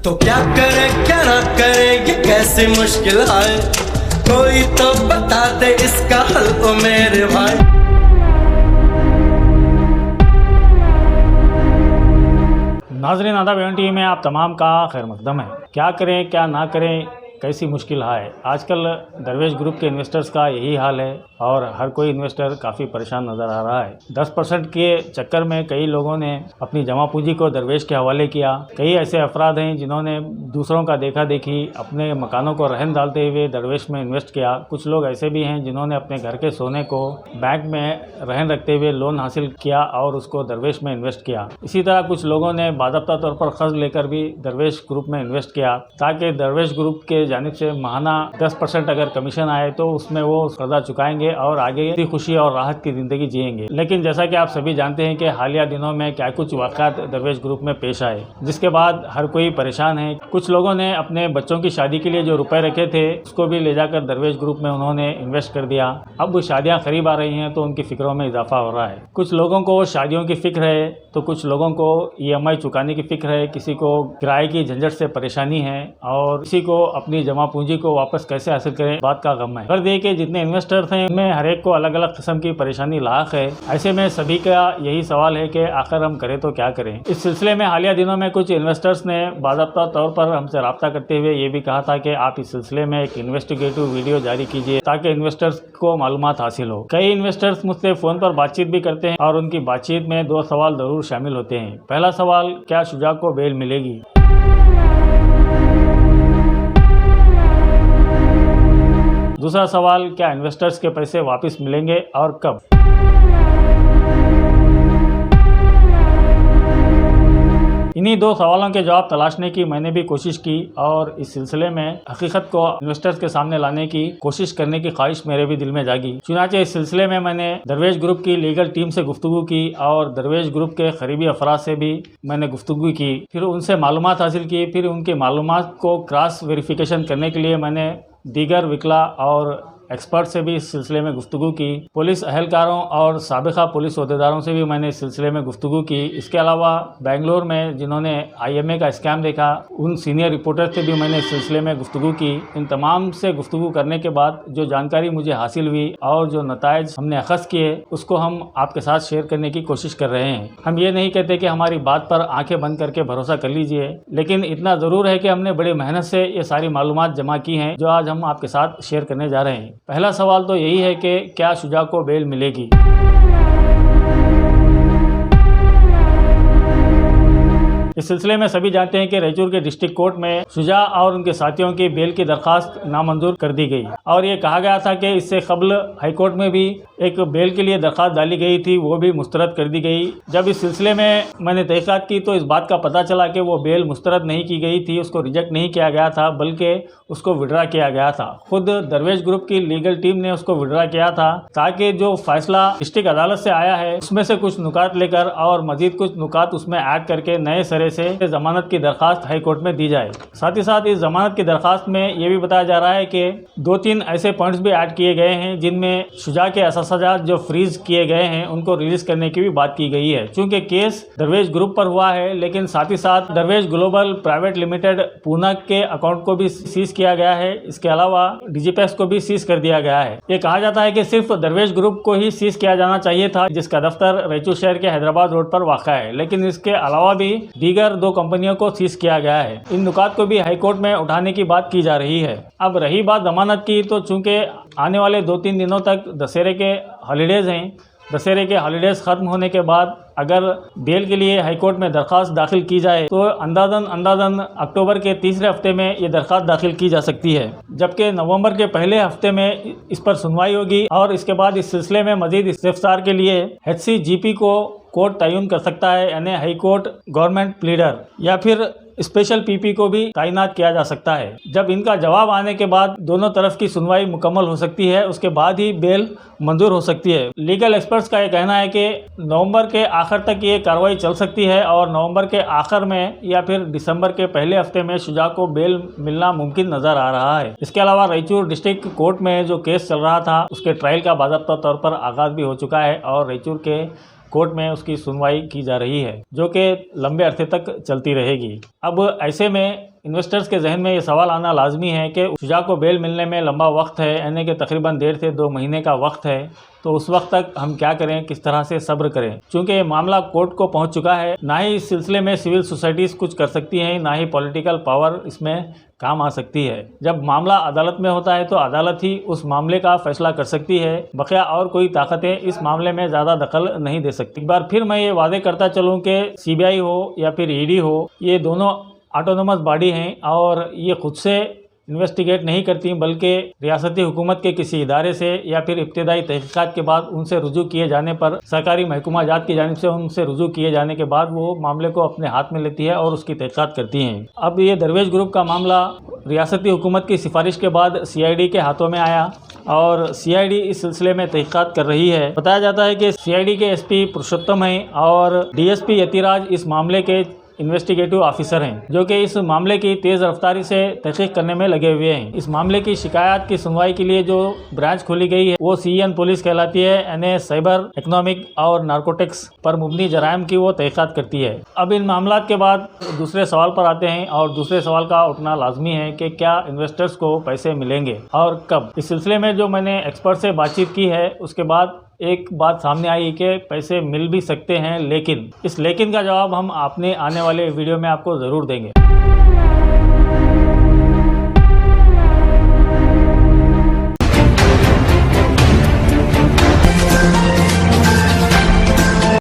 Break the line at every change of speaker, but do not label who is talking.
तो क्या करे क्या ना करे ये कैसी मुश्किल है, कोई तो बता दे इसका हल ओ मेरे भाई।
नाज़रीन आदाब, टीवी में आप तमाम का खैर मकदम है। क्या करें क्या ना करें, कैसी मुश्किल है। आजकल दरवेश ग्रुप के इन्वेस्टर्स का यही हाल है और हर कोई इन्वेस्टर काफ़ी परेशान नज़र आ रहा है। 10% के चक्कर में कई लोगों ने अपनी जमा पूंजी को दरवेश के हवाले किया। कई ऐसे अफराद हैं जिन्होंने दूसरों का देखा देखी अपने मकानों को रहन डालते हुए दरवेश में इन्वेस्ट किया। कुछ लोग ऐसे भी हैं जिन्होंने अपने घर के सोने को बैंक में रहन रखते हुए लोन हासिल किया और उसको दरवेश में इन्वेस्ट किया। इसी तरह कुछ लोगों ने बाज़ाब्ता तौर पर कर्ज लेकर भी दरवेश ग्रुप में इन्वेस्ट किया ताकि दरवेश ग्रुप के जानिब से माहाना 10% अगर कमीशन आए तो उसमें वो कर्जा चुकाएंगे और आगे खुशी और राहत की ज़िंदगी जिएंगे। लेकिन जैसा कि आप सभी जानते हैं कि हालिया दिनों में क्या कुछ वाक़यात दरवेश ग्रुप में पेश आए, जिसके बाद हर कोई परेशान है। कुछ लोगों ने अपने बच्चों की शादी के लिए जो रुपए रखे थे उसको भी ले जाकर दरवेश ग्रुप में उन्होंने इन्वेस्ट कर दिया। अब शादियाँ करीब आ रही हैं तो उनकी फिक्रों में इजाफा हो रहा है। कुछ लोगों को शादियों की फ़िक्र है तो कुछ लोगों को EMI चुकाने की फ़िक्र है, किसी को किराए की झंझट से परेशानी है और किसी को अपनी जमा पूंजी को वापस कैसे हासिल करें बात का गम है। कर दिए कि जितने इन्वेस्टर्स हैं उनमें हर एक को अलग अलग किस्म की परेशानी लाक है। ऐसे में सभी का यही सवाल है कि आखिर हम करें तो क्या करें। इस सिलसिले में हालिया दिनों में कुछ इन्वेस्टर्स ने बाज़ाब्ता तौर पर हमसे रब्ता करते हुए ये भी कहा था कि आप इस सिलसिले में एक इन्वेस्टिगेटिव वीडियो जारी कीजिए ताकि इन्वेस्टर्स को मालूमात हासिल हो। कई इन्वेस्टर्स मुझसे फ़ोन पर बातचीत भी करते हैं और उनकी बातचीत में 2 सवाल ज़रूर शामिल होते हैं। पहला सवाल, क्या शुजा को बेल मिलेगी? दूसरा सवाल, क्या इन्वेस्टर्स के पैसे वापस मिलेंगे और कब? इन्हीं 2 सवालों के जवाब तलाशने की मैंने भी कोशिश की और इस सिलसिले में हकीकत को इन्वेस्टर्स के सामने लाने की कोशिश करने की ख्वाहिश मेरे भी दिल में जागी। चुनांचे इस सिलसिले में मैंने दरवेश ग्रुप की लीगल टीम से गुफ्तगू की और दरवेश ग्रुप के करीबी अफराद से भी मैंने गुफ्तगू की। फिर उनसे मालूमात हासिल की। फिर उनकी मालूमात को क्रॉस वेरिफिकेशन करने के लिए मैंने दीगर वकीला और एक्सपर्ट से भी इस सिलसिले में गुफ्तगू की। पुलिस अहलकारों और साबिका पुलिस ओहदेदारों से भी मैंने इस सिलसिले में गुफ्तगू की। इसके अलावा बेंगलोर में जिन्होंने IMA का स्कैम देखा उन सीनियर रिपोर्टर से भी मैंने इस सिलसिले में गुफ्तगू की। इन तमाम से गुफ्तगू करने के बाद जो जानकारी मुझे हासिल हुई और जो नताइज हमने अखज़ किए उसको हम आपके साथ शेयर करने की कोशिश कर रहे हैं। हम ये नहीं कहते कि हमारी बात पर आंखें बंद करके भरोसा कर लीजिए, लेकिन इतना ज़रूर है कि हमने बड़ी मेहनत से ये सारी मालूमात जमा की हैं जो आज हम आपके साथ शेयर करने जा रहे हैं। पहला सवाल तो यही है कि क्या शुजा को बेल मिलेगी? इस सिलसिले में सभी जानते हैं कि रायचूर के डिस्ट्रिक्ट कोर्ट में शुजा और उनके साथियों की बेल की दरखास्त नामंजूर कर दी गई और ये कहा गया था कि इससे कबल हाई कोर्ट में भी एक बेल के लिए दरखास्त डाली गई थी, वो भी मुस्तरद कर दी गई। जब इस सिलसिले में मैंने तहक़ीक़ात की तो इस बात का पता चला कि वो बेल मुस्तरद नहीं की गई थी, उसको रिजेक्ट नहीं किया गया था बल्कि उसको विड्रा किया गया था। खुद दरवेश ग्रुप की लीगल टीम ने उसको विड्रा किया था ताकि जो फैसला डिस्ट्रिक्ट अदालत से आया है उसमें से कुछ नुकात लेकर और मजीद कुछ नुकात उसमें ऐड करके नए सिरे से जमानत की दरखास्त हाई कोर्ट में दी जाए। साथ ही साथ इस जमानत की दरखास्त में यह भी बताया जा रहा है कि 2-3 ऐसे पॉइंट्स भी ऐड किए गए हैं जिनमें शुजा के असासाजात जो फ्रीज किए गए हैं उनको रिलीज करने की भी बात की गई है। चूंकि केस दरवेश ग्रुप पर हुआ है लेकिन साथ ही साथ दरवेश ग्लोबल प्राइवेट लिमिटेड पूना के अकाउंट को भी सीज किया गया है। इसके अलावा डिजिपेक्स को भी सीज कर दिया गया है। ये कहा जाता है कि सिर्फ दरवेश ग्रुप को ही सीज किया जाना चाहिए था जिसका दफ्तर रायचूर शहर के हैदराबाद रोड पर वाक़ा है, लेकिन इसके अलावा भी दीगर 2 कंपनियों को सीज किया गया है। इन नुकात को भी हाई कोर्ट में उठाने की बात की जा रही है। अब रही बात जमानत की, तो चूंकि आने वाले 2-3 दिनों तक दशहरे के हॉलीडेज़ हैं, दशहरे के हॉलीडेज़ ख़त्म होने के बाद अगर बेल के लिए हाई कोर्ट में दरख्वास्त दाखिल की जाए तो अंदाज़न अक्टूबर के तीसरे हफ्ते में ये दरख्वास्त दाखिल की जा सकती है, जबकि नवंबर के पहले हफ्ते में इस पर सुनवाई होगी और इसके बाद इस सिलसिले में मजीद इस्तिफ्सार के लिए HCGP को कोर्ट तयन कर सकता है, यानी हाई कोर्ट गवर्नमेंट प्लीडर या फिर स्पेशल PP को भी तैनात किया जा सकता है। जब इनका जवाब आने के बाद दोनों तरफ की सुनवाई मुकम्मल हो सकती है, उसके बाद ही बेल मंजूर हो सकती है। लीगल एक्सपर्ट्स का ये कहना है कि नवंबर के आखिर तक ये कार्रवाई चल सकती है और नवंबर के आखिर में या फिर दिसंबर के पहले हफ्ते में शुजा को बेल मिलना मुमकिन नज़र आ रहा है। इसके अलावा रायचूर डिस्ट्रिक्ट कोर्ट में जो केस चल रहा था उसके ट्रायल का बाज़ाब्ता तौर पर आगाज़ भी हो चुका है और रायचूर के कोर्ट में उसकी सुनवाई की जा रही है, जो कि लंबे अरसे तक चलती रहेगी। अब ऐसे में इन्वेस्टर्स के जहन में ये सवाल आना लाजमी है कि शुजा को बेल मिलने में लंबा वक्त है, यानी कि तकरीबन 1.5 से 2 महीने का वक्त है, तो उस वक्त तक हम क्या करें, किस तरह से सब्र करें। चूँकि ये मामला कोर्ट को पहुंच चुका है, ना ही इस सिलसिले में सिविल सोसाइटीज़ कुछ कर सकती हैं, ना ही पॉलिटिकल पावर इसमें काम आ सकती है। जब मामला अदालत में होता है तो अदालत ही उस मामले का फैसला कर सकती है, बकिया और कोई ताकतें इस मामले में ज़्यादा दखल नहीं दे सकती। एक बार फिर मैं ये वादे करता चलूँ कि CBI हो या फिर ED हो, ये दोनों ऑटोनोमस बॉडी हैं और ये खुद से इन्वेस्टिगेट नहीं करती, बल्कि रियासती हुकूमत के किसी इदारे से या फिर इब्तदाई तहकीकात के बाद उनसे रुजू किए जाने पर, सरकारी महकमा जात की जानिब से उनसे रुजू किए जाने के बाद वो मामले को अपने हाथ में लेती है और उसकी तहकीकात करती हैं। अब ये दरवेश ग्रुप का मामला रियासती हुकूमत की सिफारिश के बाद CID के हाथों में आया और CID इस सिलसिले में तहकीकात कर रही है। बताया जाता है कि CID के SP पुरुषोत्तम हैं और DSP यतिराज इस मामले के इन्वेस्टिगेटिव ऑफिसर हैं, जो कि इस मामले की तेज़ रफ्तारी से तहकीक करने में लगे हुए हैं। इस मामले की शिकायत की सुनवाई के लिए जो ब्रांच खोली गई है वो CEN पुलिस कहलाती है, यानी साइबर इकोनॉमिक और नारकोटिक्स पर मुबनी जराइम की वो तहकीकात करती है। अब इन मामला के बाद दूसरे सवाल पर आते हैं और दूसरे सवाल का उठना लाजमी है कि क्या इन्वेस्टर्स को पैसे मिलेंगे और कब। इस सिलसिले में जो मैंने एक्सपर्ट से बातचीत की है उसके बाद एक बात सामने आई कि पैसे मिल भी सकते हैं, लेकिन इस लेकिन का जवाब हम अपने आने वाले वीडियो में आपको ज़रूर देंगे।